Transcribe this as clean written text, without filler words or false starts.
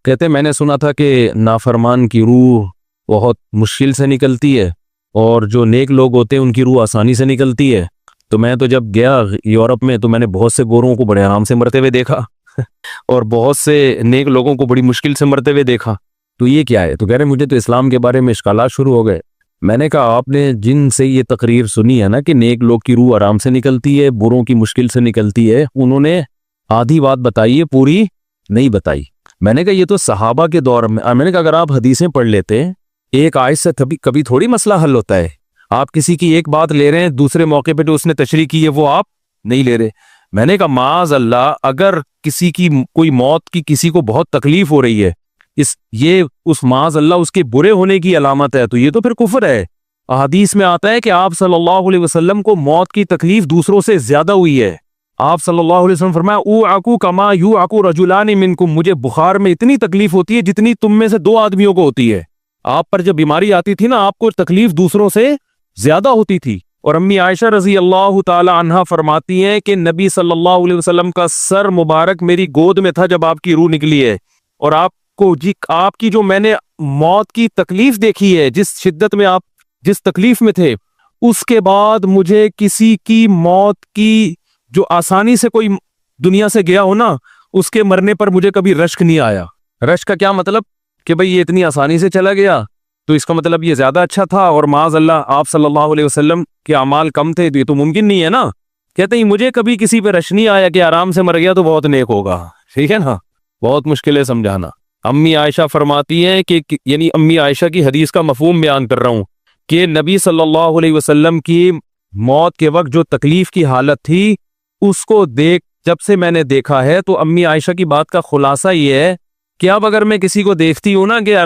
کہتے ہیں میں نے سنا تھا کہ نافرمان کی روح بہت مشکل سے نکلتی ہے اور جو نیک لوگ ہوتے ہیں ان کی روح آسانی سے نکلتی ہے. تو میں تو جب گیا یورپ میں تو میں نے بہت سے گوروں کو بڑے آرام سے مرتے ہوئے دیکھا اور بہت سے نیک لوگوں کو بڑی مشکل سے مرتے ہوئے دیکھا. تو یہ کیا ہے؟ تو کہہ رہے مجھے تو اسلام کے بارے میں اشکالات شروع ہو گئے. میں نے کہا آپ نے جن سے یہ تقریر سنی ہے نا کہ نیک لوگ کی روح آرام سے نکلتی ہے، بروں کی مشکل سے نکلتی ہے، انہوں نے آدھی بات بتائی ہے، پوری نہیں بتائی. میں نے کہا یہ تو صحابہ کے دور میں نے کہا اگر آپ حدیثیں پڑھ لیتے ایک آیت سے کبھی تھوڑی مسئلہ حل ہوتا ہے. آپ کسی کی ایک بات لے رہے ہیں، دوسرے موقع پہ جو اس نے تشریح کی ہے وہ آپ نہیں لے رہے. میں نے کہا معاذ اللہ، اگر کسی کی کوئی موت کی کسی کو بہت تکلیف ہو رہی ہے، یہ اس معاذ اللہ اس کے برے ہونے کی علامت ہے، تو یہ تو پھر کفر ہے. احادیث میں آتا ہے کہ آپ صلی اللہ علیہ وسلم کو موت کی تکلیف دوسروں سے زیادہ ہوئی ہے. آپ صلی اللہ علیہ وسلم فرمایا اوعکو کما یوعکو رجلان منکم، مجھے بخار میں اتنی تکلیف ہوتی ہے جتنی تم میں سے 2 آدمیوں کو ہوتی ہے. آپ پر جب بیماری آتی تھی نا، آپ کو تکلیف دوسروں سے زیادہ ہوتی تھی. اور امی عائشہ رضی اللہ تعالی عنہا فرماتی ہیں کہ نبی صلی اللہ علیہ وسلم کا سر مبارک میری گود میں تھا جب آپ کی روح نکلی ہے، اور آپ کی جو میں نے موت کی تکلیف دیکھی ہے، جس شدت میں آپ جس تکلیف میں تھے، اس کے بعد مجھے کسی کی موت کی جو آسانی سے کوئی دنیا سے گیا ہو نا، اس کے مرنے پر مجھے کبھی رشک نہیں آیا. رشک کا کیا مطلب؟ کہ بھئی یہ اتنی آسانی سے چلا گیا تو اس کا مطلب یہ زیادہ اچھا تھا، اور معاذ اللہ آپ صلی اللہ علیہ وسلم کے اعمال کم تھے، تو یہ تو ممکن نہیں ہے نا. کہتے ہیں مجھے کبھی کسی پہ رش نہیں آیا کہ آرام سے مر گیا تو بہت نیک ہوگا. ٹھیک ہے نا، بہت مشکل ہے سمجھانا. امی عائشہ فرماتی ہیں کہ یعنی امی عائشہ کی حدیث کا مفہوم بیان کر رہا ہوں کہ نبی صلی اللہ علیہ وسلم کی موت کے وقت جو تکلیف کی حالت تھی، اس کو جب سے میں نے دیکھا ہے، تو امی عائشہ کی بات کا خلاصہ یہ ہے کہ اب اگر میں کسی کو دیکھتی ہوں نا کہ